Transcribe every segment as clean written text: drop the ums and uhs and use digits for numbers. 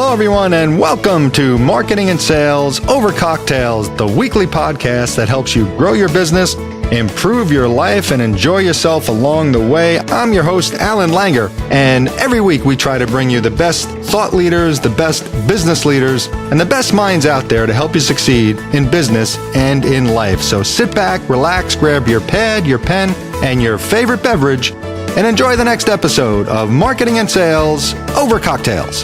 Hello, everyone, and welcome to Marketing and Sales Over Cocktails, the weekly podcast that helps you grow your business, improve your life, and enjoy yourself along the way. I'm your host, Alan Langer, and every week we try to bring you the best thought leaders, the best business leaders, and the best minds out there to help you succeed in business and in life. So sit back, relax, grab your pad, your pen, and your favorite beverage, and enjoy the next episode of Marketing and Sales Over Cocktails.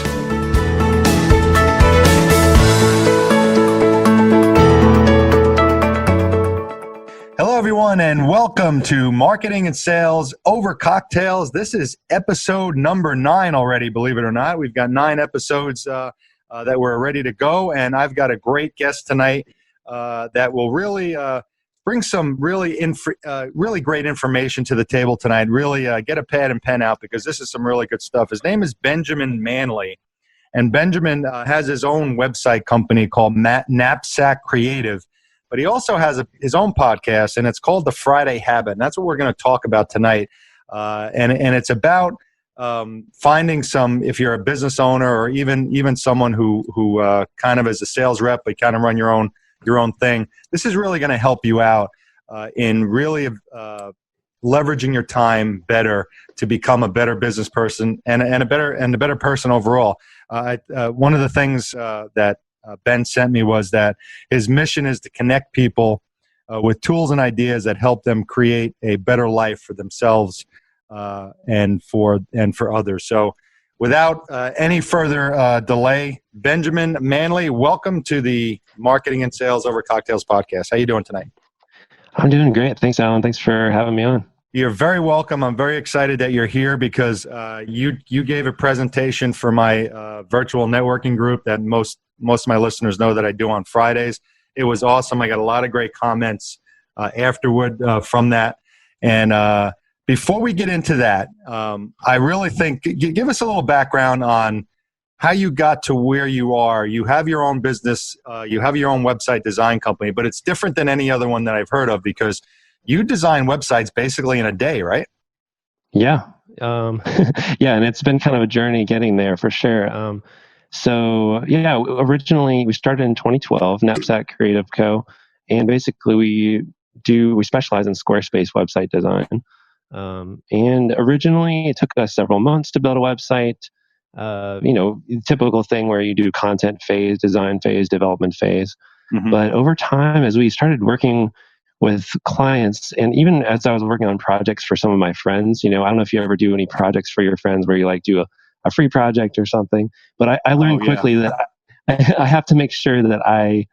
Hello, everyone, and welcome to Marketing and Sales Over Cocktails. This is episode number 9 already, believe it or not. We've got 9 episodes that we're ready to go, and I've got a great guest tonight that will really bring some really great information to the table tonight. Really get a pad and pen out because this is some really good stuff. His name is Benjamin Manley, and Benjamin has his own website company called Knapsack Creative. But he also has his own podcast, and it's called The Friday Habit. And that's what we're going to talk about tonight. And it's about finding some, if you're a business owner or even someone who kind of is a sales rep, but kind of run your own thing. This is really going to help you out in really leveraging your time better to become a better business person and a better person overall. One of the things that Ben sent me was that his mission is to connect people with tools and ideas that help them create a better life for themselves and for others. So without any further delay, Benjamin Manley, welcome to the Marketing and Sales Over Cocktails podcast. How you doing tonight? I'm doing great. Thanks, Alan. Thanks for having me on. You're very welcome. I'm very excited that you're here because you gave a presentation for my virtual networking group that most of my listeners know that I do on Fridays. It was awesome. I got a lot of great comments afterward from that. And before we get into that, I really think, give us a little background on how you got to where you are. You have your own business, you have your own website design company, but it's different than any other one that I've heard of because you design websites basically in a day, right? Yeah. Yeah, and it's been kind of a journey getting there for sure. Originally we started in 2012, Knapsack Creative Co. And basically we specialize in Squarespace website design. And originally it took us several months to build a website. Typical thing where you do content phase, design phase, development phase. Mm-hmm. But over time, as we started working with clients, and even as I was working on projects for some of my friends, I don't know if you ever do any projects for your friends where you like do a free project or something, but I learned quickly that I have to make sure that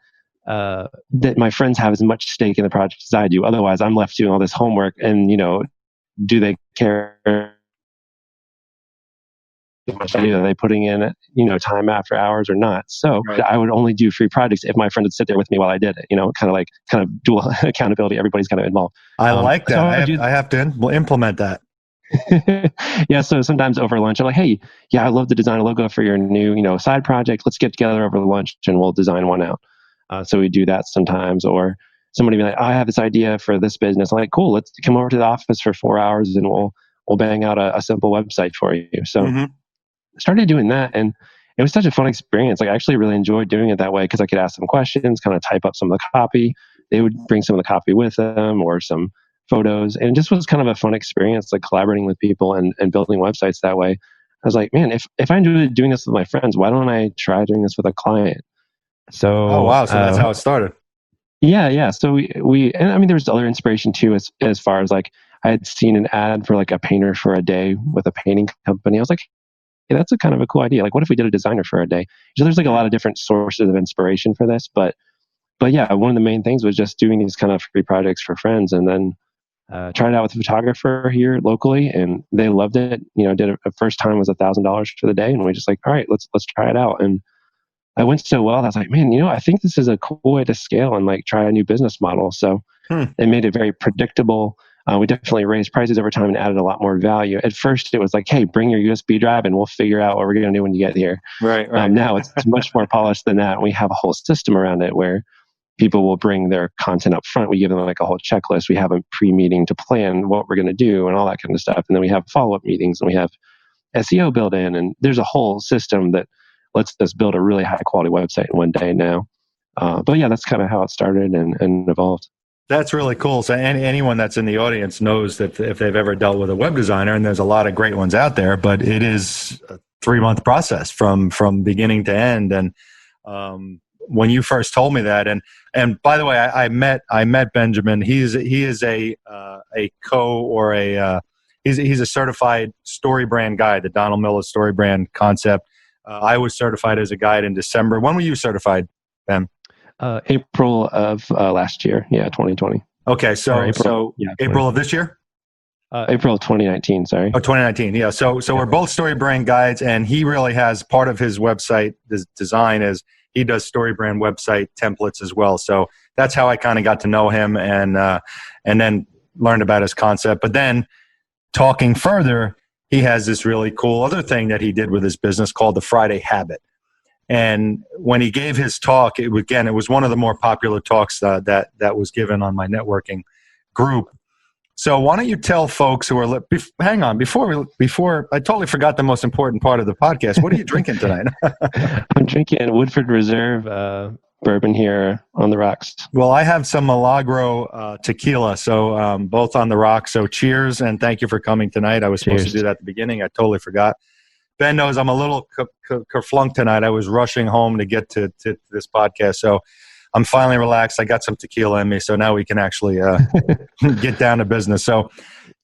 that my friends have as much stake in the project as I do. Otherwise, I'm left doing all this homework, and do they care? Are they putting in time after hours or not? So right. I would only do free projects if my friend would sit there with me while I did it. Kind of dual accountability. Everybody's kind of involved. I like that. So I have to implement that. Yeah. So sometimes over lunch, I'm like, hey, yeah, I'd love to design a logo for your new side project. Let's get together over lunch and we'll design one out. So we do that sometimes. Or somebody be like, I have this idea for this business. I'm like, cool, let's come over to the office for 4 hours and we'll bang out a simple website for you. So. Mm-hmm. Started doing that, and it was such a fun experience. Like I actually really enjoyed doing it that way because I could ask them questions, kind of type up some of the copy. They would bring some of the copy with them or some photos, and it just was kind of a fun experience, like collaborating with people and building websites that way. I was like, man, if I enjoy doing this with my friends, why don't I try doing this with a client? So, oh wow, so that's how it started. Yeah. So we and I mean, there was other inspiration too, as far as like I had seen an ad for like a painter for a day with a painting company. I was like, hey, that's a kind of a cool idea. Like, what if we did a designer for a day? So there's like a lot of different sources of inspiration for this, but yeah, one of the main things was just doing these kind of free projects for friends, and then tried it out with a photographer here locally, and they loved it. Did it the first time was $1,000 for the day, and we just like, all right, let's try it out, and it went so well. I was like, man, I think this is a cool way to scale and like try a new business model. So it made it very predictable. We definitely raised prices over time and added a lot more value. At first, it was like, hey, bring your USB drive and we'll figure out what we're going to do when you get here. Right. Now it's much more polished than that. We have a whole system around it where people will bring their content up front. We give them like a whole checklist. We have a pre-meeting to plan what we're going to do and all that kind of stuff. And then we have follow-up meetings and we have SEO built in. And there's a whole system that let's just build a really high quality website in one day now. But yeah, that's kind of how it started and evolved. That's really cool. So anyone that's in the audience knows that if they've ever dealt with a web designer, and there's a lot of great ones out there, but it is a 3-month process from beginning to end. And when you first told me that, and by the way, I met Benjamin. He is a co or he's a certified story brand guide, the Donald Miller story brand concept. I was certified as a guide in December. When were you certified, Ben? April of last year. Yeah, 2020. Okay, so April of this year? April of 2019, sorry. Oh, 2019, yeah. So we're both story brand guides, and he really has part of his website design is he does story brand website templates as well. So that's how I kind of got to know him and then learned about his concept. But then talking further, he has this really cool other thing that he did with his business called the Friday Habit. And when he gave his talk, it was one of the more popular talks that was given on my networking group. So why don't you tell folks who are hang on before I totally forgot the most important part of the podcast. What are you drinking tonight? I'm drinking Woodford Reserve bourbon here on the rocks. Well, I have some Milagro tequila, so both on the rocks. So cheers and thank you for coming tonight. I was supposed to do that at the beginning. I totally forgot. Ben knows I'm a little kerflunked tonight. I was rushing home to get to this podcast, so I'm finally relaxed. I got some tequila in me, so now we can actually get down to business. So,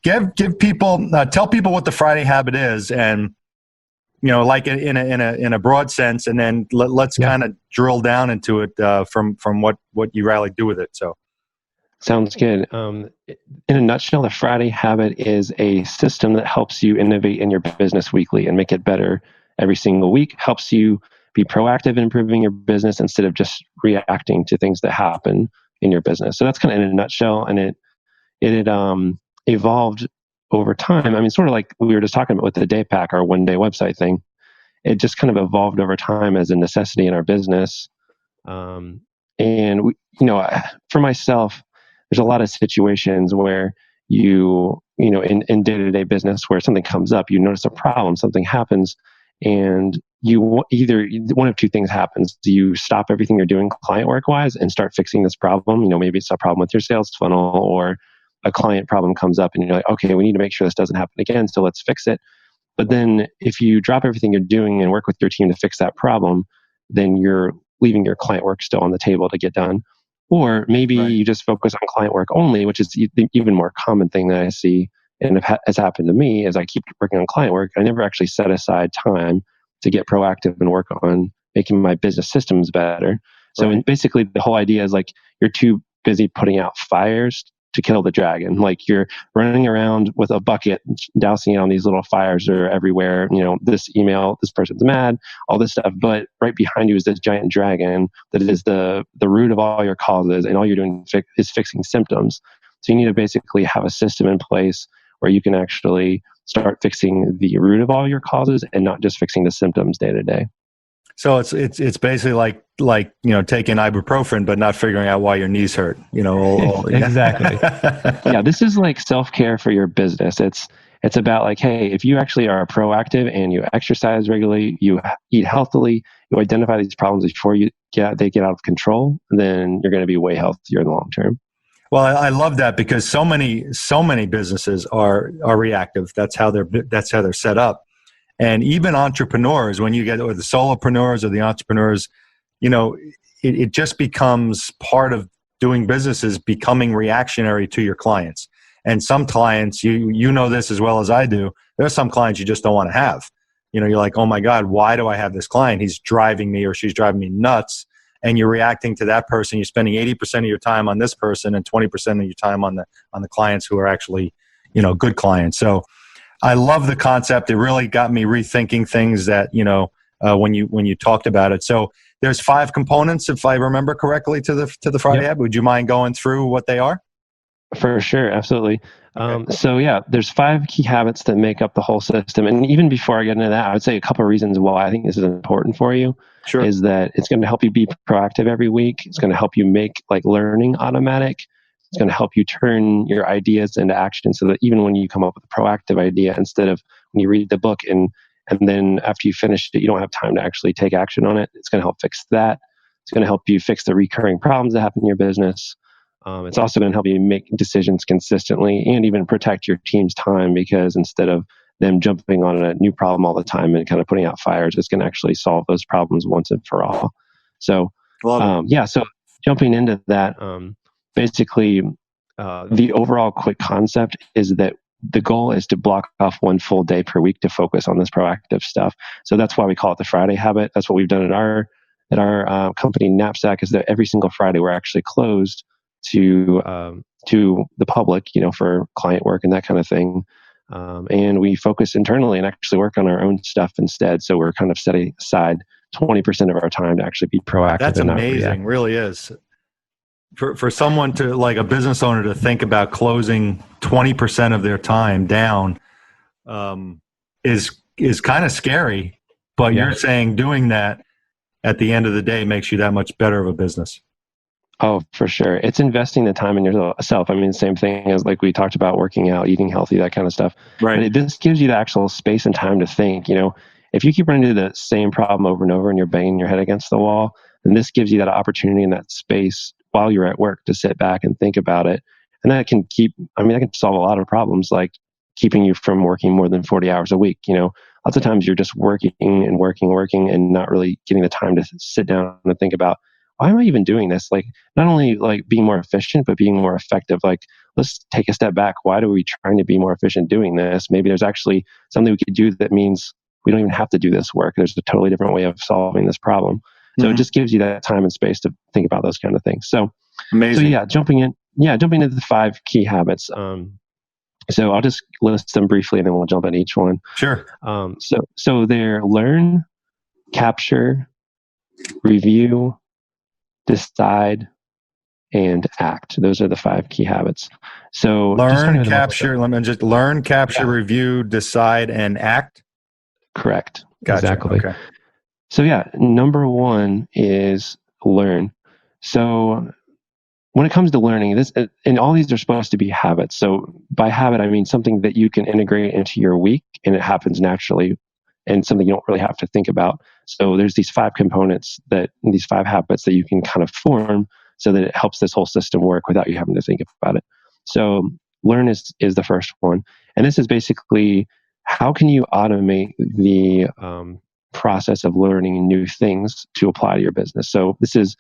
give people tell people what the Friday Habit is, and like in a broad sense, and then let's kind of drill down into it from what you really do with it. So. Sounds good. In a nutshell, the Friday Habit is a system that helps you innovate in your business weekly and make it better every single week. Helps you be proactive in improving your business instead of just reacting to things that happen in your business. So that's kind of in a nutshell, and it evolved over time. I mean, sort of like we were just talking about with the day pack, our one-day website thing. It just kind of evolved over time as a necessity in our business. And for myself, there's a lot of situations where in day-to-day business where something comes up, you notice a problem, something happens, and you either one of two things happens. Do you stop everything you're doing client work-wise and start fixing this problem? Maybe it's a problem with your sales funnel, or a client problem comes up and you're like, okay, we need to make sure this doesn't happen again, so let's fix it. But then if you drop everything you're doing and work with your team to fix that problem, then you're leaving your client work still on the table to get done. Or maybe you just focus on client work only, which is the even more common thing that I see and has happened to me as I keep working on client work. I never actually set aside time to get proactive and work on making my business systems better. So basically the whole idea is like you're too busy putting out fires to kill the dragon. Like you're running around with a bucket, dousing it on these little fires that are everywhere. This email, this person's mad, all this stuff. But right behind you is this giant dragon that is the root of all your causes, and all you're doing is fixing symptoms. So you need to basically have a system in place where you can actually start fixing the root of all your causes and not just fixing the symptoms day to day. So it's basically like taking ibuprofen but not figuring out why your knees hurt. Exactly. Yeah, this is like self-care for your business. It's about like, hey, if you actually are proactive and you exercise regularly, you eat healthily, you identify these problems before they get out of control, then you're going to be way healthier in the long term. Well, I love that because so many businesses are reactive. That's how they're set up. And even entrepreneurs, when you get or the solopreneurs or the entrepreneurs, it just becomes part of doing businesses, becoming reactionary to your clients. And some clients, you know this as well as I do, there are some clients you just don't want to have. You're like, oh my God, why do I have this client? He's driving me or she's driving me nuts. And you're reacting to that person. You're spending 80% of your time on this person and 20% of your time on the clients who are actually, good clients. So I love the concept. It really got me rethinking things that, when you talked about it. So there's 5 components, if I remember correctly, to the Friday Habit. Would you mind going through what they are? For sure. Absolutely. Okay. So there's 5 key habits that make up the whole system. And even before I get into that, I would say a couple of reasons why I think this is important for you. Sure. Is that it's going to help you be proactive every week. It's going to help you make learning automatic. It's going to help you turn your ideas into action so that even when you come up with a proactive idea, instead of when you read the book and And then after you finish it, you don't have time to actually take action on it. It's going to help fix that. It's going to help you fix the recurring problems that happen in your business. It's also going to help you make decisions consistently and even protect your team's time, because instead of them jumping on a new problem all the time and kind of putting out fires, it's going to actually solve those problems once and for all. So, so jumping into that, basically, the overall quick concept is that the goal is to block off one full day per week to focus on this proactive stuff. So that's why we call it the Friday habit. That's what we've done at our company, Knapsack, is that every single Friday we're actually closed to the public, for client work and that kind of thing. And we focus internally and actually work on our own stuff instead. So we're kind of setting aside 20% of our time to actually be proactive. That's amazing, really is. For someone to, like a business owner, to think about closing 20% of their time down is kind of scary. But you're saying doing that at the end of the day makes you that much better of a business. Oh, for sure. It's investing the time in yourself. I mean, same thing as like we talked about, working out, eating healthy, that kind of stuff. Right. But this gives you the actual space and time to think. If you keep running into the same problem over and over and you're banging your head against the wall, then this gives you that opportunity and that space while you're at work to sit back and think about it. And that can solve a lot of problems, like keeping you from working more than 40 hours a week. Lots of times you're just working and not really getting the time to sit down and think about, why am I even doing this? Like, not only like being more efficient, but being more effective. Like, let's take a step back. Why are we trying to be more efficient doing this? Maybe there's actually something we could do that means we don't even have to do this work. There's a totally different way of solving this problem. So it just gives you that time and space to think about those kind of things. So, amazing. So jumping into the 5 key habits. So I'll just list them briefly and then we'll jump at each one. Sure. So they're learn, capture, review, decide, and act. Those are the 5 key habits. So learn, capture, review, decide, and act. Correct. Gotcha. Exactly. Okay. So number 1 is learn. So when it comes to learning, and all these are supposed to be habits. So by habit, I mean something that you can integrate into your week and it happens naturally, and something you don't really have to think about. So there's these 5 components, these 5 habits that you can kind of form so that it helps this whole system work without you having to think about it. So learn is the first one. And this is basically, how can you automate the process of learning new things to apply to your business? So this is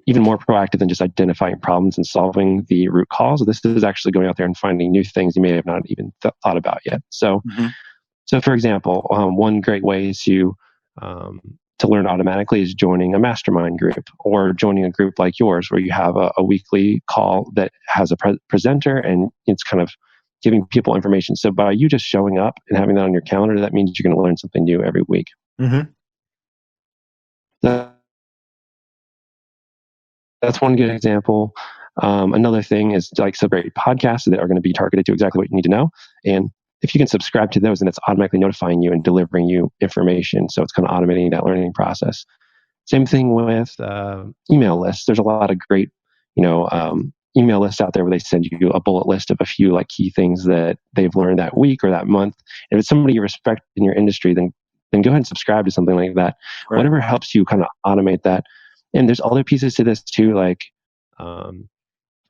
even more proactive than just identifying problems and solving the root cause. This is actually going out there and finding new things you may have not even thought about yet. So, So for example, one great way to learn automatically is joining a mastermind group, or joining a group like yours where you have a weekly call that has a presenter and it's kind of giving people information. So by you just showing up and having that on your calendar, that means you're going to learn something new every week. That's one good example. Another thing is like separate podcasts that are going to be targeted to exactly what you need to know. And if you can subscribe to those, then it's automatically notifying you and delivering you information. So it's kind of automating that learning process. Same thing with email lists. There's a lot of great, email lists out there where they send you a bullet list of a few like key things that they've learned that week or that month. If it's somebody you respect in your industry, then go ahead and subscribe to something like that. Right. Whatever helps you kind of automate that. And there's other pieces to this too, like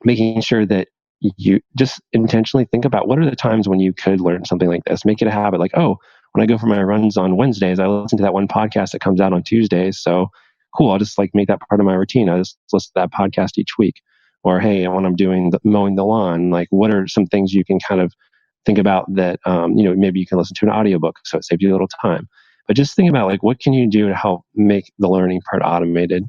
making sure that you just intentionally think about what are the times when you could learn something like this. Make it a habit. Like, oh, when I go for my runs on Wednesdays, I listen to that one podcast that comes out on Tuesdays. So cool, I'll just like make that part of my routine. I just listen to that podcast each week. Or hey, when I'm doing mowing the lawn, like what are some things you can kind of think about that, maybe you can listen to an audiobook so it saves you a little time. But just think about like what can you do to help make the learning part automated.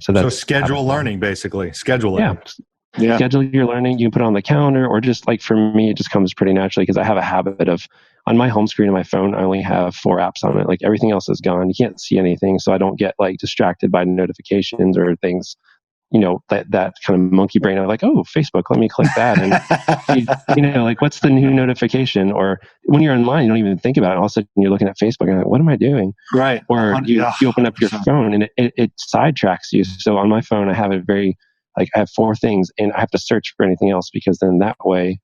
So schedule learning, basically. Schedule it. Yeah. Schedule your learning. You can put it on the calendar, or just like for me, it just comes pretty naturally because I have a habit of, on my home screen of my phone, I only have 4 apps on it. Like everything else is gone. You can't see anything. So I don't get like distracted by notifications or things, that kind of monkey brain of like, oh, Facebook, let me click that. And, like what's the new notification? Or when you're online, you don't even think about it. All of a sudden you're looking at Facebook and you're like, what am I doing? Right. Or you open up your phone and it sidetracks you. So on my phone, I have I have 4 things and I have to search for anything else, because then that way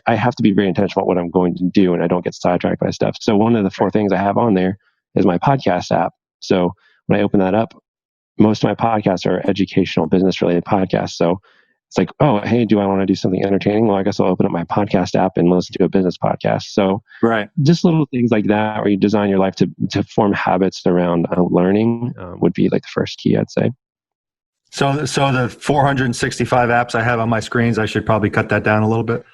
I have to be very intentional about what I'm going to do, and I don't get sidetracked by stuff. So one of the 4 things I have on there is my podcast app. So when I open that up, most of my podcasts are educational, business related podcasts. So it's like, oh, hey, do I want to do something entertaining? Well, I guess I'll open up my podcast app and listen to a business podcast. So just little things like that, where you design your life to form habits around learning would be like the first key, I'd say. So the 465 apps I have on my screens, I should probably cut that down a little bit.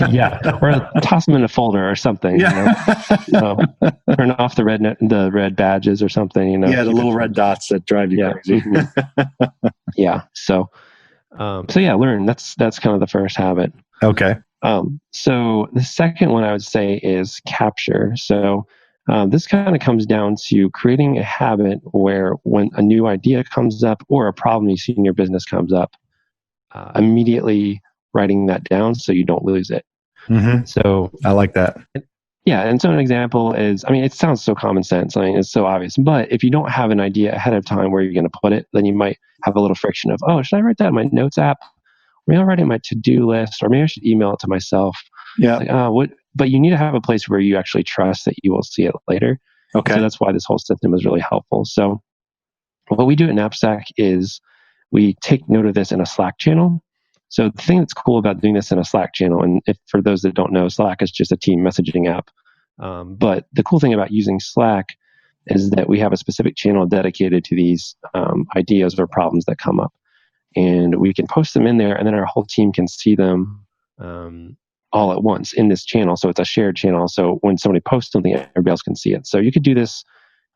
Yeah, or toss them in a folder or something. Yeah. Turn off the red badges or something. Yeah, the little red dots that drive you crazy. Yeah. So yeah, learn. That's kind of the first habit. Okay. So the second one I would say is capture. So this kind of comes down to creating a habit where when a new idea comes up or a problem you see in your business comes up, immediately writing that down so you don't lose it. Mm-hmm. So I like that. Yeah. And so an example is, it sounds so common sense. It's so obvious, but if you don't have an idea ahead of time where you're going to put it, then you might have a little friction of, oh, should I write that in my notes app? Maybe I'll write it in my to-do list, or maybe I should email it to myself. Yeah. But you need to have a place where you actually trust that you will see it later. Okay. So that's why this whole system is really helpful. So what we do at Knapsack is we take note of this in a Slack channel. So the thing that's cool about doing this in a Slack channel, and if for those that don't know, Slack is just a team messaging app. But the cool thing about using Slack is that we have a specific channel dedicated to these ideas or problems that come up. And we can post them in there, and then our whole team can see them all at once in this channel. So it's a shared channel. So when somebody posts something, everybody else can see it. So you could do this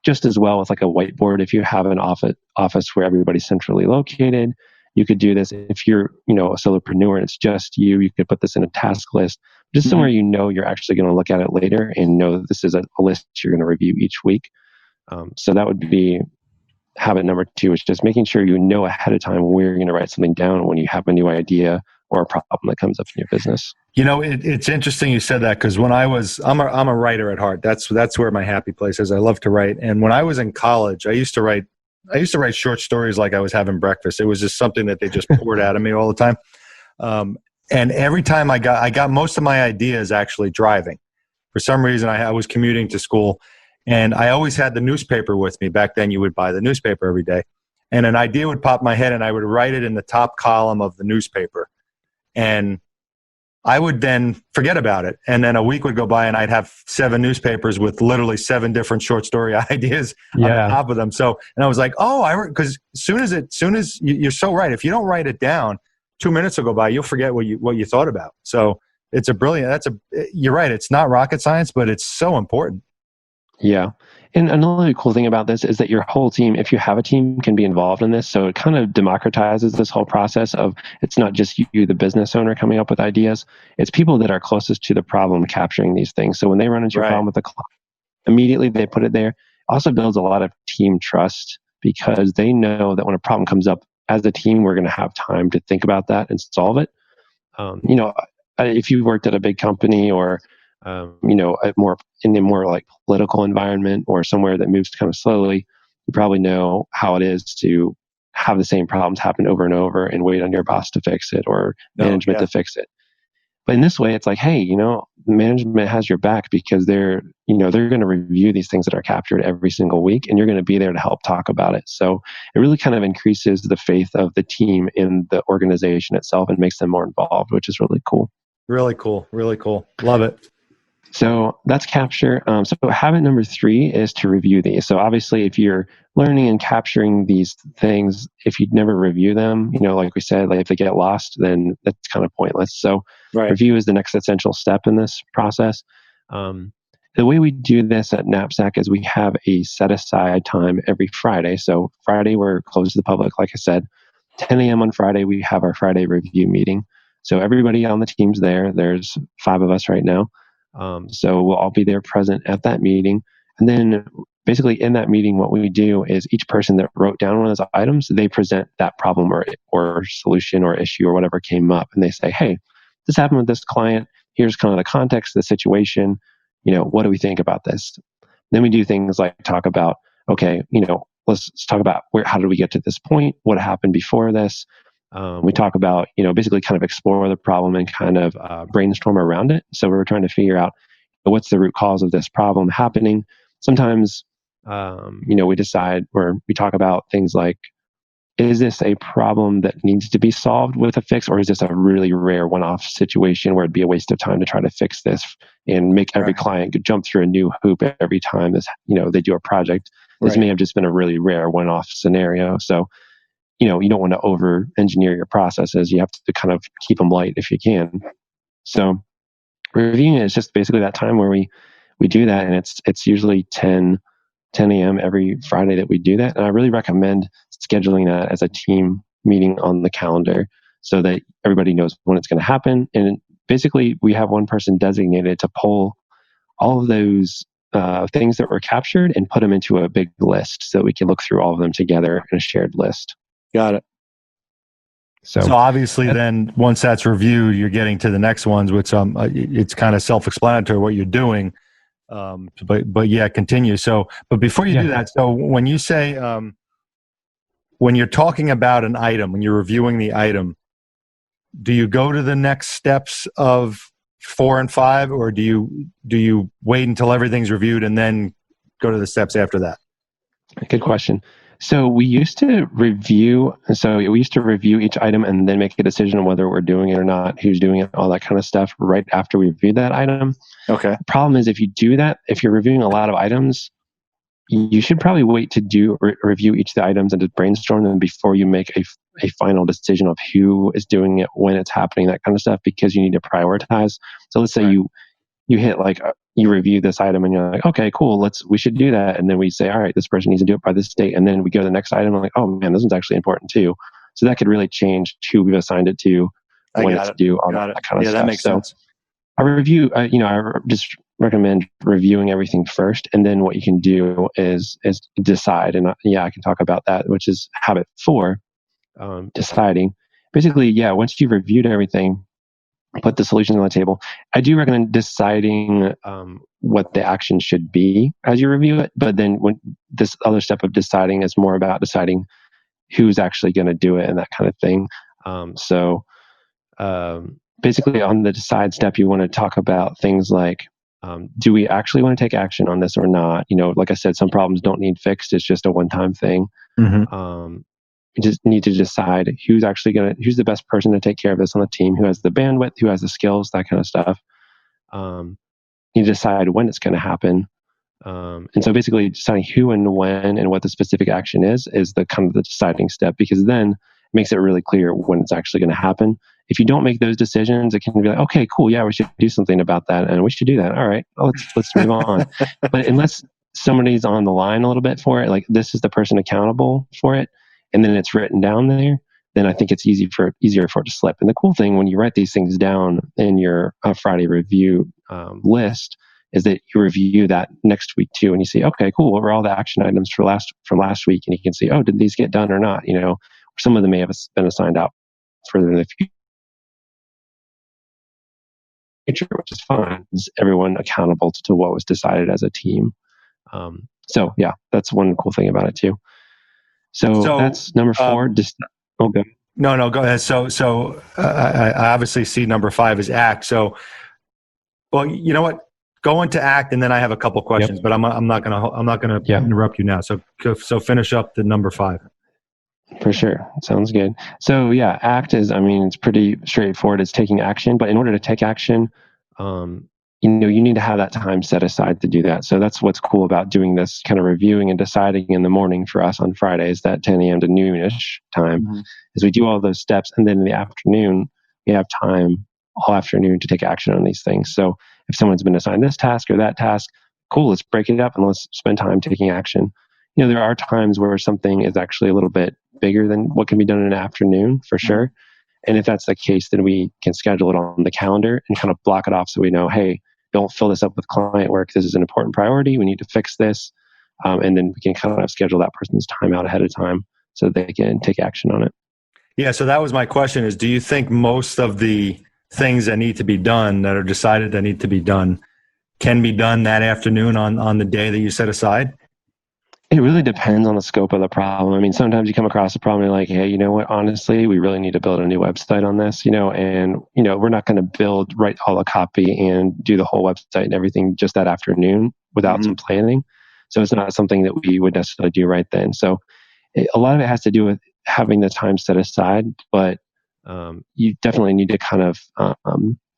just as well with like a whiteboard. If you have an office where everybody's centrally located, you could do this. If you're, a solopreneur and it's just you could put this in a task list, just somewhere you're actually going to look at it later and know that this is a list you're going to review each week. So that would be habit number 2, is just making sure you know ahead of time where you're going to write something down when you have a new idea or a problem that comes up in your business. It's interesting you said that, because when I'm a writer at heart. That's where my happy place is. I love to write. And when I was in college, I used to write short stories like I was having breakfast. It was just something that they just poured out of me all the time. And every time I got most of my ideas actually driving. For some reason, I was commuting to school, and I always had the newspaper with me. Back then, you would buy the newspaper every day. And an idea would pop in my head, and I would write it in the top column of the newspaper. And I would then forget about it. And then a week would go by, and I'd have 7 newspapers with literally 7 different short story ideas on the top of them. So, and I was like, because soon as you're so right. If you don't write it down, 2 minutes will go by, you'll forget what you thought about. So it's you're right. It's not rocket science, but it's so important. Yeah. And another cool thing about this is that your whole team, if you have a team, can be involved in this. So it kind of democratizes this whole process of, it's not just you, the business owner, coming up with ideas. It's people that are closest to the problem capturing these things. So when they run into a problem with the client, immediately they put it there. Also builds a lot of team trust, because they know that when a problem comes up, as a team, we're going to have time to think about that and solve it. If you worked at a big company or in a more like political environment or somewhere that moves kind of slowly, you probably know how it is to have the same problems happen over and over and wait on your boss to fix it or management to fix it. But in this way, it's like, hey, management has your back, because they're going to review these things that are captured every single week, and you're going to be there to help talk about it. So it really kind of increases the faith of the team in the organization itself and makes them more involved, which is really cool. Really cool. Really cool. Love it. So that's capture. So habit number 3 is to review these. So obviously, if you're learning and capturing these things, if you never review them, like we said, like if they get lost, then that's kind of pointless. So review is the next essential step in this process. The way we do this at Knapsack is we have a set aside time every Friday. So Friday, we're closed to the public. Like I said, 10 a.m. on Friday, we have our Friday review meeting. So everybody on the team's there. There's 5 of us right now. So we'll all be there present at that meeting. And then basically in that meeting, what we do is each person that wrote down one of those items, they present that problem or solution or issue or whatever came up. And they say, hey, this happened with this client. Here's kind of the context of the situation. What do we think about this? Then we do things like talk about, okay, let's talk about how did we get to this point? What happened before this? We talk about, basically kind of explore the problem and kind of brainstorm around it. So we're trying to figure out what's the root cause of this problem happening. Sometimes, we decide, or we talk about things like, is this a problem that needs to be solved with a fix, or is this a really rare one-off situation where it'd be a waste of time to try to fix this and make every client jump through a new hoop every time they do a project? This may have just been a really rare one-off scenario. So, you don't want to over-engineer your processes. You have to kind of keep them light if you can. So reviewing it is just basically that time where we do that, and it's usually 10 a.m. every Friday that we do that. And I really recommend scheduling that as a team meeting on the calendar so that everybody knows when it's going to happen. And basically, we have one person designated to pull all of those things that were captured and put them into a big list so that we can look through all of them together in a shared list. Got it. So obviously then once that's reviewed, you're getting to the next ones, which it's kind of self-explanatory what you're doing. But yeah, continue. So, but before you do that, so when you say, when you're talking about an item, when you're reviewing the item, do you go to the next steps of 4 and 5, or do you wait until everything's reviewed and then go to the steps after that? Good question. So we used to review each item and then make a decision on whether we're doing it or not, who's doing it, all that kind of stuff right after we reviewed that item. Okay. The problem is if you do that, if you're reviewing a lot of items, you should probably wait to review each of the items and to brainstorm them before you make a final decision of who is doing it, when it's happening, that kind of stuff, because you need to prioritize. So let's say you hit you review this item and you're like, okay, cool, we should do that. And then we say, all right, this person needs to do it by this date. And then we go to the next item and like, oh man, this one's actually important too. So that could really change who we've assigned it to, when it's due, all that kind of stuff. Yeah, that makes sense. I review, I just recommend reviewing everything first. And then what you can do is decide. And I can talk about that, which is habit 4, deciding. Basically, once you've reviewed everything, put the solutions on the table, I do recommend deciding what the action should be as you review it. But then when this other step of deciding is more about deciding who's actually going to do it and that kind of thing. Basically on the decide step, you want to talk about things like, do we actually want to take action on this or not? Like I said, some problems don't need fixed. It's just a one-time thing. Mm-hmm. You just need to decide who's the best person to take care of this on the team, who has the bandwidth, who has the skills, that kind of stuff. You decide when it's going to happen. And so basically deciding who and when and what the specific action is the kind of the deciding step, because then it makes it really clear when it's actually going to happen. If you don't make those decisions, it can be like, okay, cool, we should do something about that, and we should do that. All right, let's move on. But unless somebody's on the line a little bit for it, like this is the person accountable for it, and then it's written down there, then I think it's easier for it to slip. And the cool thing when you write these things down in your Friday review list is that you review that next week too, and you see, okay, cool, what were all the action items from last week, and you can see, oh, did these get done or not? Some of them may have been assigned out further in the future, which is fine. Is everyone accountable to what was decided as a team? So that's one cool thing about it too. So that's number 4. Go. No, go ahead. So I obviously see number 5 is act. So, well, you know what? Go into act, and then I have a couple questions, but I'm not gonna interrupt you now. So finish up the number 5. For sure. Sounds good. So act is, it's pretty straightforward. It's taking action, but in order to take action, you need to have that time set aside to do that. So that's what's cool about doing this kind of reviewing and deciding in the morning for us on Fridays, that 10 a.m. to noonish time, is we do all those steps. And then in the afternoon, we have time all afternoon to take action on these things. So if someone's been assigned this task or that task, cool, let's break it up and let's spend time taking action. There are times where something is actually a little bit bigger than what can be done in an afternoon, for sure. And if that's the case, then we can schedule it on the calendar and kind of block it off so we know, hey, don't fill this up with client work. This is an important priority. We need to fix this. And then we can kind of schedule that person's time out ahead of time so they can take action on it. Yeah, so that was my question is, do you think most of the things that need to be done, that are decided that need to be done, can be done that afternoon on the day that you set aside? It really depends on the scope of the problem. I mean, sometimes you come across a problem and you're like, hey, you know what, honestly, we really need to build a new website on this, and, we're not going to write all the copy and do the whole website and everything just that afternoon without some planning. So it's not something that we would necessarily do right then. So a lot of it has to do with having the time set aside, but you definitely need to kind of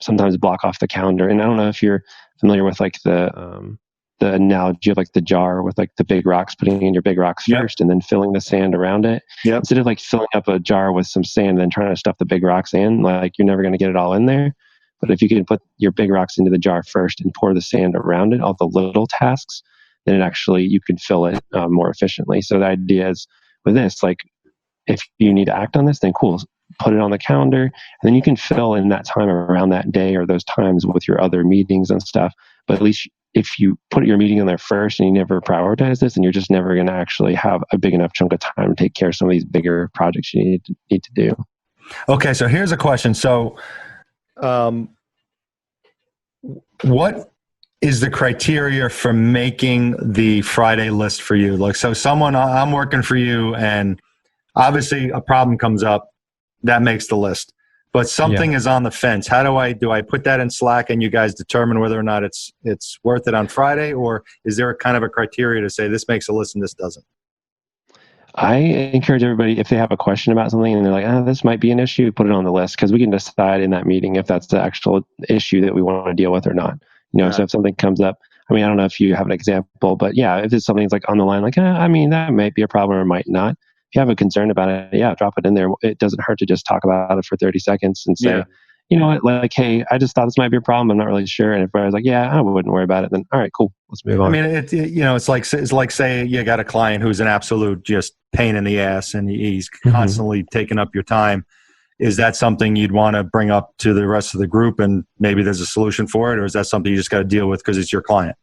sometimes block off the calendar. And I don't know if you're familiar with like the analogy of like the jar with like the big rocks, putting in your big rocks first and then filling the sand around it. Instead of like filling up a jar with some sand and then trying to stuff the big rocks in, like you're never going to get it all in there. But if you can put your big rocks into the jar first and pour the sand around it, all the little tasks, then you can fill it more efficiently. So the idea is with this, like if you need to act on this, then cool, put it on the calendar, and then you can fill in that time around that day or those times with your other meetings and stuff. But at least if you put your meeting in there first and you never prioritize this, then you're just never going to actually have a big enough chunk of time to take care of some of these bigger projects you need to do. Okay, so here's a question. So, what is the criteria for making the Friday list for you? Like, so I'm working for you, and obviously a problem comes up, that makes the list. But something is on the fence. How do I put that in Slack and you guys determine whether or not it's worth it on Friday, or is there a kind of a criteria to say this makes a list and this doesn't? I encourage everybody, if they have a question about something and they're like, this might be an issue, put it on the list, because we can decide in that meeting if that's the actual issue that we want to deal with or not. So if something comes up, I mean, I don't know if you have an example, but if it's something's like on the line, like, that might be a problem or might not. If you have a concern about it, drop it in there. It doesn't hurt to just talk about it for 30 seconds and say, you know what, like, hey, I just thought this might be a problem. I'm not really sure. And if I was like, I wouldn't worry about it, then all right, cool, let's move on. I mean, it's like say you got a client who's an absolute just pain in the ass and he's constantly taking up your time. Is that something you'd want to bring up to the rest of the group and maybe there's a solution for it? Or is that something you just got to deal with because it's your client?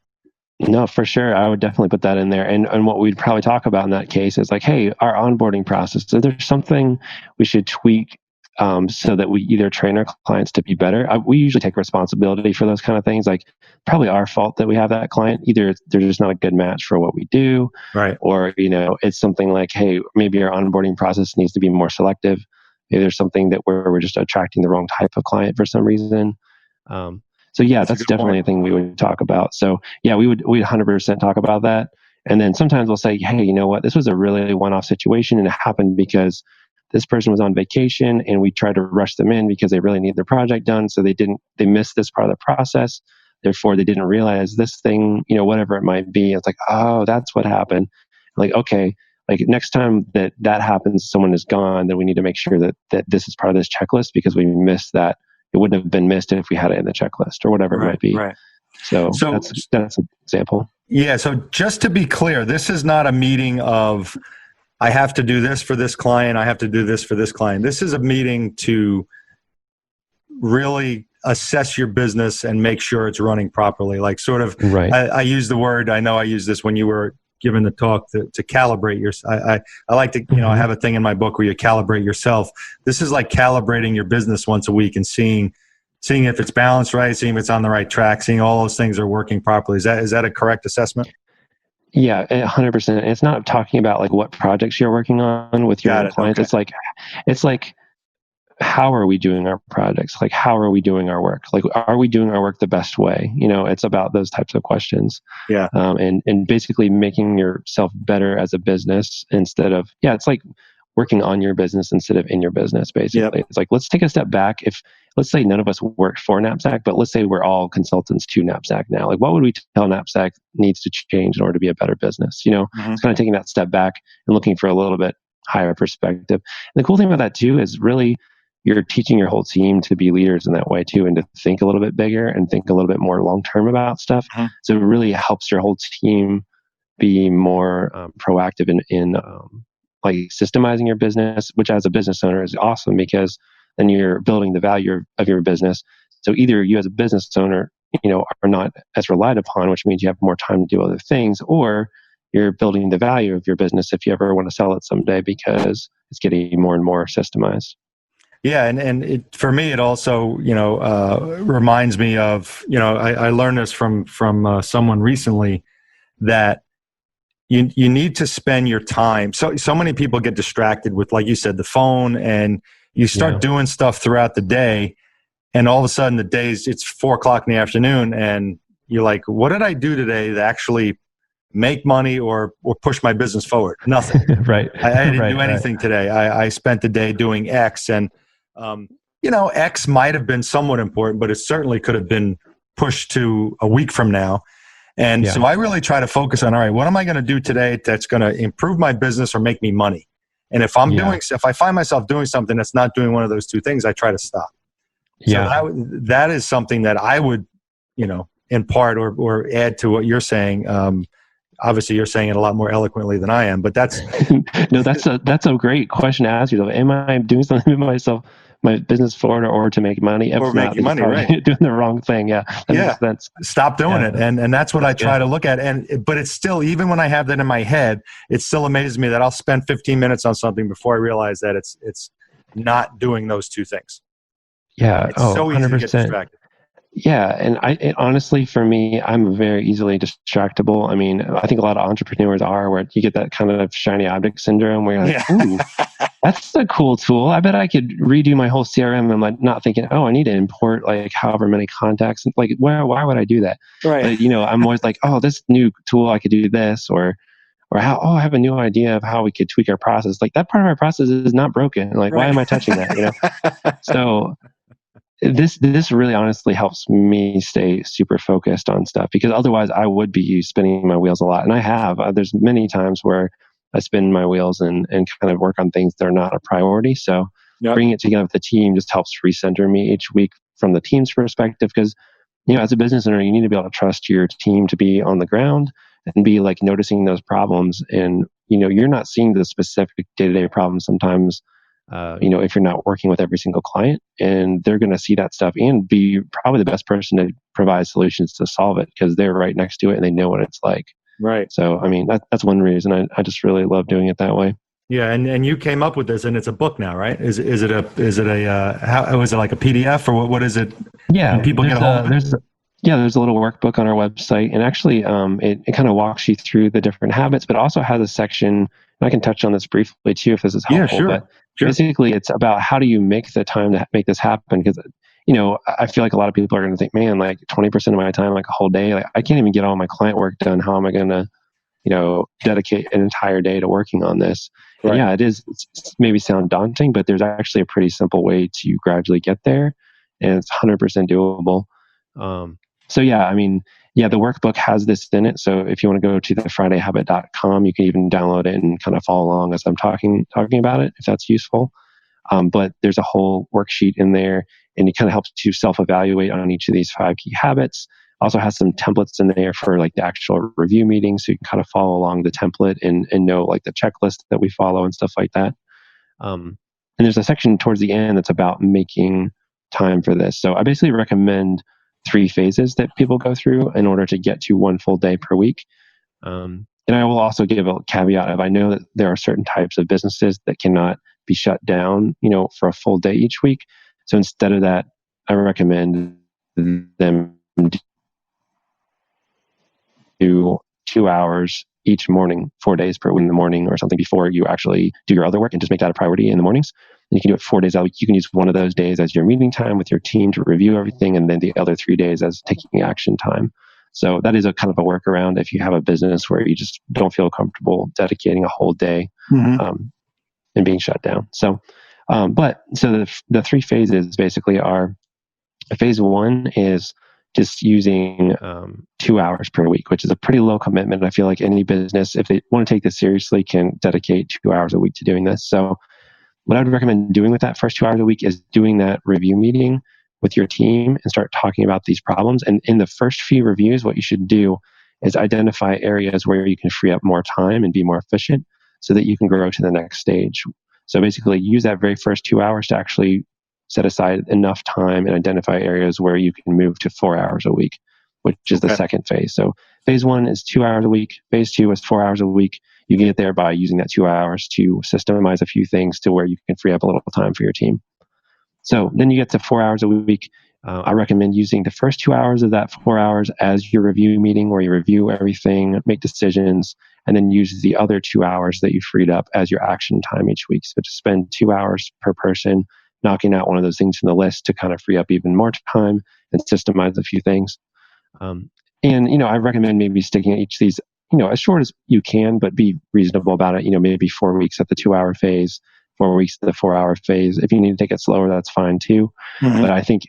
No, for sure. I would definitely put that in there. And what we'd probably talk about in that case is like, hey, our onboarding process, is there something we should tweak so that we either train our clients to be better? We usually take responsibility for those kind of things. Like probably our fault that we have that client. Either they're just not a good match for what we do, right? Or, it's something like, hey, maybe our onboarding process needs to be more selective. Maybe there's something that we're just attracting the wrong type of client for some reason. So that's definitely a thing we would talk about. So we'd 100% talk about that. And then sometimes we'll say, hey, you know what? This was a really one-off situation and it happened because this person was on vacation and we tried to rush them in because they really need their project done. So they missed this part of the process. Therefore, they didn't realize this thing, whatever it might be. It's like, oh, that's what happened. Like, okay, like next time that happens, someone is gone, then we need to make sure that this is part of this checklist because we missed that. It wouldn't have been missed if we had it in the checklist or whatever it might be. Right. So that's an example. Yeah. So just to be clear, this is not a meeting of I have to do this for this client. I have to do this for this client. This is a meeting to really assess your business and make sure it's running properly. Like sort of, right. I use the word, I know I used this when you were giving the talk to calibrate your, I like to, I have a thing in my book where you calibrate yourself. This is like calibrating your business once a week and seeing if it's balanced right, seeing if it's on the right track, seeing all those things are working properly. Is that a correct assessment? Yeah, 100%. It's not talking about like what projects you're working on with your clients. Okay. It's like, how are we doing our projects? Like, how are we doing our work? Like, are we doing our work the best way? It's about those types of questions. Yeah. And basically making yourself better as a business instead of, it's like working on your business instead of in your business, basically. Yep. It's like, let's take a step back. Let's say none of us worked for Knapsack, but let's say we're all consultants to Knapsack now. Like, what would we tell Knapsack needs to change in order to be a better business? It's kind of taking that step back and looking for a little bit higher perspective. And the cool thing about that too is really you're teaching your whole team to be leaders in that way too, and to think a little bit bigger and think a little bit more long-term about stuff. Uh-huh. So it really helps your whole team be more proactive in like systemizing your business, which as a business owner is awesome because then you're building the value of your business. So either you as a business owner, are not as relied upon, which means you have more time to do other things, or you're building the value of your business if you ever want to sell it someday because it's getting more and more systemized. Yeah, and for me, it also reminds me of I learned this from someone recently that you need to spend your time. So many people get distracted with, like you said, the phone, and you start doing stuff throughout the day, and all of a sudden it's 4:00 in the afternoon, and you're like, what did I do today to actually make money or push my business forward? Nothing. Right. I didn't do anything today. I spent the day doing X, and X might have been somewhat important, but it certainly could have been pushed to a week from now. And so I really try to focus on, all right, what am I going to do today that's going to improve my business or make me money? And if if I find myself doing something that's not doing one of those two things, I try to stop. So that is something that I would, impart or add to what you're saying. Obviously, you're saying it a lot more eloquently than I am, but that's no, that's a great question to ask yourself. Am I doing something to myself, my business forward, or to make money? If or not, making money, right? Doing the wrong thing. Yeah, that makes sense. Stop doing it, and that's what I try to look at. But it's still, even when I have that in my head, it still amazes me that I'll spend 15 minutes on something before I realize that it's not doing those two things. Yeah, it's so easy 100%. To get distracted. Yeah, and honestly, for me, I'm very easily distractible. I mean, I think a lot of entrepreneurs are, where you get that kind of shiny object syndrome, where you're like, ooh, that's a cool tool. I bet I could redo my whole CRM. I'm like not thinking, oh, I need to import like however many contacts. Like, why would I do that? Right. But, I'm always like, oh, this new tool, I could do this, or how, I have a new idea of how we could tweak our process. Like, that part of our process is not broken. Like, why am I touching that? So this really honestly helps me stay super focused on stuff, because otherwise I would be spinning my wheels a lot. And I have, there's many times where I spin my wheels and kind of work on things that are not a priority. So bringing it together with the team just helps recenter me each week from the team's perspective. Because, as a business owner, you need to be able to trust your team to be on the ground and be like noticing those problems. And, you're not seeing the specific day-to-day problems sometimes, if you're not working with every single client, and they're going to see that stuff and be probably the best person to provide solutions to solve it, because they're right next to it and they know what it's like. Right. So, I mean, that's one reason I just really love doing it that way. Yeah. And you came up with this, and it's a book now, right? Is it like a PDF, or what is it? Yeah. Can people get a hold of it? There's a little workbook on our website, and actually, it kind of walks you through the different habits, but also has a section, and I can touch on this briefly too, if this is helpful. Yeah, sure. Basically, it's about how do you make the time to make this happen? Because, I feel like a lot of people are going to think, man, like 20% of my time, like a whole day, like I can't even get all my client work done. How am I going to, dedicate an entire day to working on this? Right. And yeah, it's maybe sound daunting, but there's actually a pretty simple way to gradually get there, and it's 100% doable. So yeah, I mean, the workbook has this in it. So if you want to go to thefridayhabit.com, you can even download it and kind of follow along as I'm talking about it, if that's useful. But there's a whole worksheet in there, and it kind of helps to self-evaluate on each of these 5 key habits. Also has some templates in there for like the actual review meetings, so you can kind of follow along the template and know like the checklist that we follow and stuff like that. And there's a section towards the end that's about making time for this. So I basically recommend 3 phases that people go through in order to get to 1 full day per week. And I will also give a caveat of, I know that there are certain types of businesses that cannot be shut down, for a full day each week. So instead of that, I recommend them do 2 hours each morning, 4 days per week in the morning or something, before you actually do your other work, and just make that a priority in the mornings. And you can do it 4 days a week. You can use one of those days as your meeting time with your team to review everything, and then the other 3 days as taking action time. So that is a kind of a workaround if you have a business where you just don't feel comfortable dedicating a whole day and being shut down. So, the 3 phases basically are: phase 1 is just using 2 hours per week, which is a pretty low commitment. I feel like any business, if they want to take this seriously, can dedicate 2 hours a week to doing this. So what I would recommend doing with that first 2 hours a week is doing that review meeting with your team and start talking about these problems. And in the first few reviews, what you should do is identify areas where you can free up more time and be more efficient so that you can grow to the next stage. So basically use that very first 2 hours to actually set aside enough time and identify areas where you can move to 4 hours a week, which is the second phase. So phase 1 is 2 hours a week. Phase 2 is 4 hours a week. You get there by using that 2 hours to systemize a few things to where you can free up a little time for your team. So then you get to 4 hours a week. I recommend using the first 2 hours of that 4 hours as your review meeting where you review everything, make decisions, and then use the other 2 hours that you freed up as your action time each week. So just spend 2 hours per person knocking out one of those things from the list to kind of free up even more time and systemize a few things. And I recommend maybe sticking at each of these, as short as you can, but be reasonable about it. Maybe 4 weeks at the 2 hour phase, 4 weeks at the 4 hour phase. If you need to take it slower, that's fine too. Mm-hmm. But I think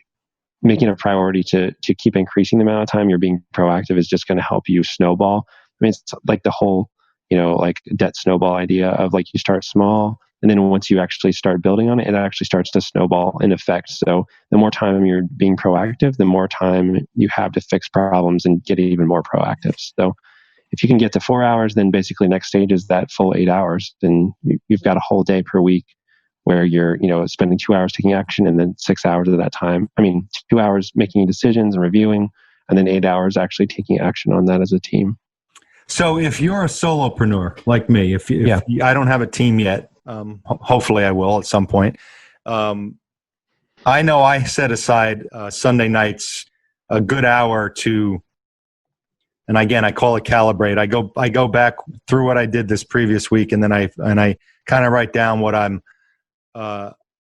making a priority to keep increasing the amount of time you're being proactive is just going to help you snowball. I mean, it's like the whole, like debt snowball idea of like you start small, and then once you actually start building on it, it actually starts to snowball in effect. So the more time you're being proactive, the more time you have to fix problems and get even more proactive. So if you can get to 4 hours, then basically next stage is that full 8 hours. Then you've got a whole day per week where you're, spending 2 hours taking action, and then 6 hours of that time. 2 hours making decisions and reviewing, and then 8 hours actually taking action on that as a team. So if you're a solopreneur like me, if I don't have a team yet, hopefully I will at some point. I know I set aside Sunday nights a good hour to, and again, I call it calibrate. I go back through what I did this previous week, and then I kind of write down what I'm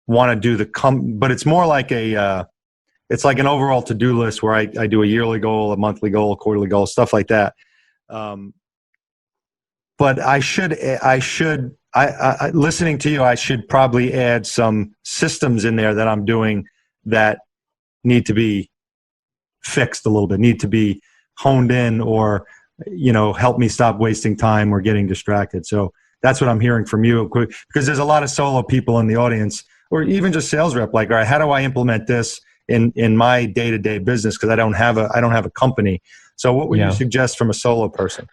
want to do but it's more like it's like an overall to-do list where I do a yearly goal, a monthly goal, a quarterly goal, stuff like that. But I listening to you, I should probably add some systems in there that I'm doing that need to be fixed a little bit, need to be honed in, or, help me stop wasting time or getting distracted. So that's what I'm hearing from you, because there's a lot of solo people in the audience, or even just sales rep. Like, all right, how do I implement this in my day-to-day business? Because I don't have a company. So what would you suggest from a solo person?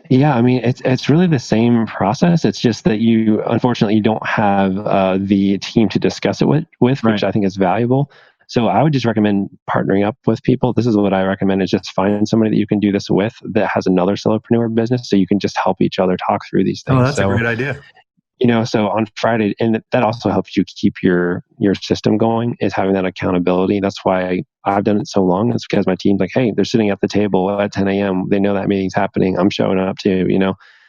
Yeah, it's really the same process. It's just that you, unfortunately, you don't have the team to discuss it with, which right. I think is valuable. So I would just recommend partnering up with people. This is what I recommend, is just find somebody that you can do this with that has another solopreneur business, so you can just help each other talk through these things. Oh, that's a great idea. So on Friday, and that also helps you keep your system going, is having that accountability. That's why I've done it so long. It's because my team's like, hey, they're sitting at the table at 10 a.m. They know that meeting's happening. I'm showing up too,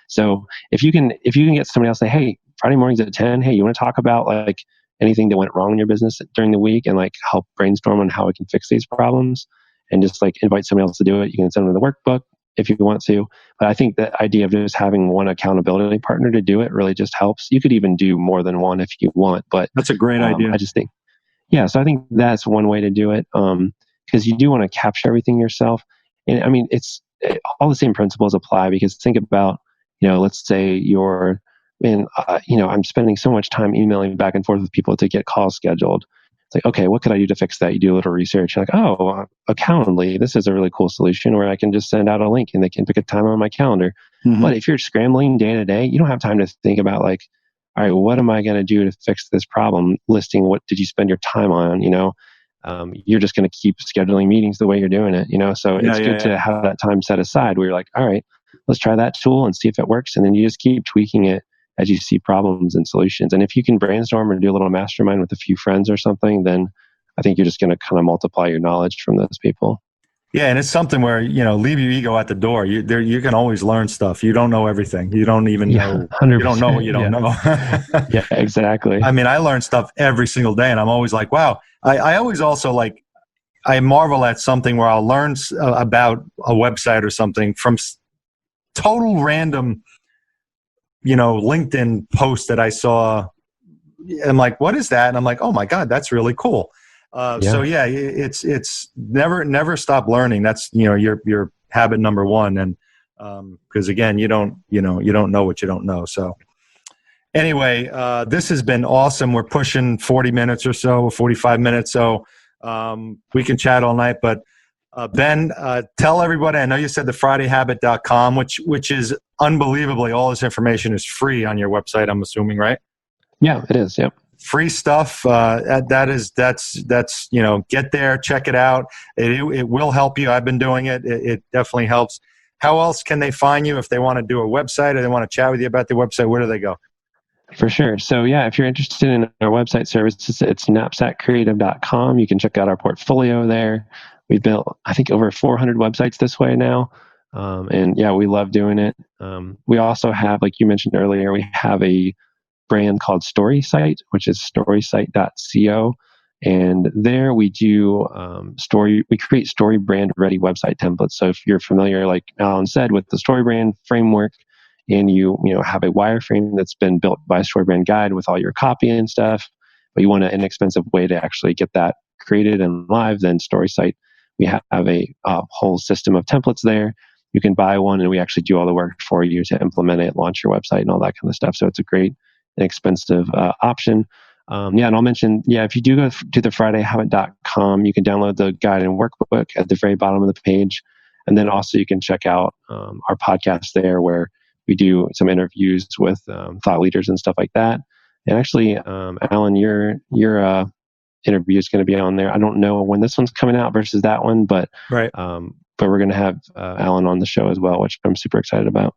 So if you can get somebody else, say, hey, Friday mornings at 10, hey, you want to talk about like anything that went wrong in your business during the week, and like help brainstorm on how we can fix these problems, and just like invite somebody else to do it. You can send them the workbook if you want to. But I think the idea of just having one accountability partner to do it really just helps. You could even do more than one if you want, but that's a great idea. I just think, so I think that's one way to do it. Because you do want to capture everything yourself. And it's all the same principles apply, because think about, let's say I'm spending so much time emailing back and forth with people to get calls scheduled. It's like, okay, what could I do to fix that? You do a little research. You're like, oh, Accountantly, this is a really cool solution where I can just send out a link and they can pick a time on my calendar. Mm-hmm. But if you're scrambling day to day, you don't have time to think about like, all right, what am I going to do to fix this problem? Listing what did you spend your time on? You're just going to keep scheduling meetings the way you're doing it. So it's good to have that time set aside where you're like, all right, let's try that tool and see if it works. And then you just keep tweaking it as you see problems and solutions. And if you can brainstorm or do a little mastermind with a few friends or something, then I think you're just going to kind of multiply your knowledge from those people. Yeah, and it's something where, leave your ego at the door. You can always learn stuff. You don't know everything. You don't even know. 100%, you don't know what you don't know. Yeah, exactly. I learn stuff every single day, and I'm always like, wow. I always also like, I marvel at something where I'll learn about a website or something from total random, LinkedIn post that I saw. I'm like, what is that? And I'm like, oh my God, that's really cool. So it's never stop learning. That's, your habit number one. And, cause again, you don't know what you don't know. So anyway, this has been awesome. We're pushing 40 minutes or so, 45 minutes. So, we can chat all night, but, Ben, tell everybody, I know you said the FridayHabit.com, which is unbelievably, all this information is free on your website, I'm assuming, right? Yeah, it is. Yep. Free stuff. That's get there, check it out. It will help you. I've been doing it. It definitely helps. How else can they find you if they want to do a website or they want to chat with you about the website? Where do they go? For sure. So yeah, if you're interested in our website services, it's knapsackcreative.com. You can check out our portfolio there. We've built, I think, over 400 websites this way now. And yeah, we love doing it. We also have, like you mentioned earlier, we have a brand called StorySite, which is storysite.co. And there we do we create story brand ready website templates. So if you're familiar, like Alan said, with the story brand framework, and you have a wireframe that's been built by a story brand guide with all your copy and stuff, but you want an inexpensive way to actually get that created and live, then StorySite, we have a whole system of templates there. You can buy one, and we actually do all the work for you to implement it, launch your website, and all that kind of stuff. So it's a great, inexpensive option. And I'll mention, if you do go to thefridayhabit.com, you can download the guide and workbook at the very bottom of the page. And then also you can check out our podcast there, where we do some interviews with thought leaders and stuff like that. And actually, Alan, your interview is going to be on there. I don't know when this one's coming out versus that one, but right. But we're going to have Alan on the show as well, which I'm super excited about.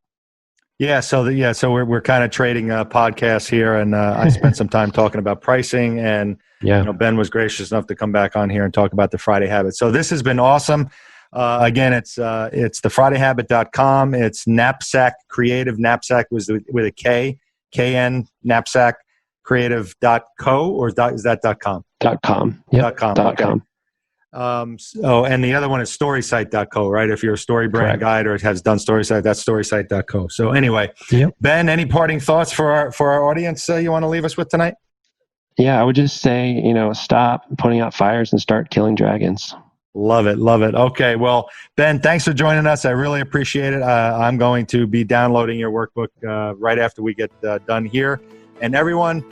Yeah, so we're kind of trading podcasts here, and I spent some time talking about pricing, and Ben was gracious enough to come back on here and talk about the Friday Habit. So this has been awesome. Again, it's thefridayhabit.com. It's Knapsack Creative. Knapsack was with a K, KN, Knapsack Creative.co, or is that .com? .com. Yep. .com. Okay. .com. And the other one is storysite.co, right? If you're a story brand guide or has done StorySite, that's storysite.co. So anyway, Ben, any parting thoughts for our audience you want to leave us with tonight? Yeah, I would just say, stop putting out fires and start killing dragons. Love it. Love it. Okay. Well, Ben, thanks for joining us. I really appreciate it. I'm going to be downloading your workbook right after we get done here. And everyone,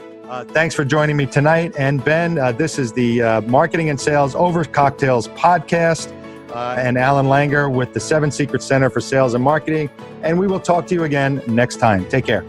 thanks for joining me tonight. And Ben, this is the Marketing and Sales Over Cocktails podcast, and Alan Langer with the 7 Secret Center for Sales and Marketing. And we will talk to you again next time. Take care.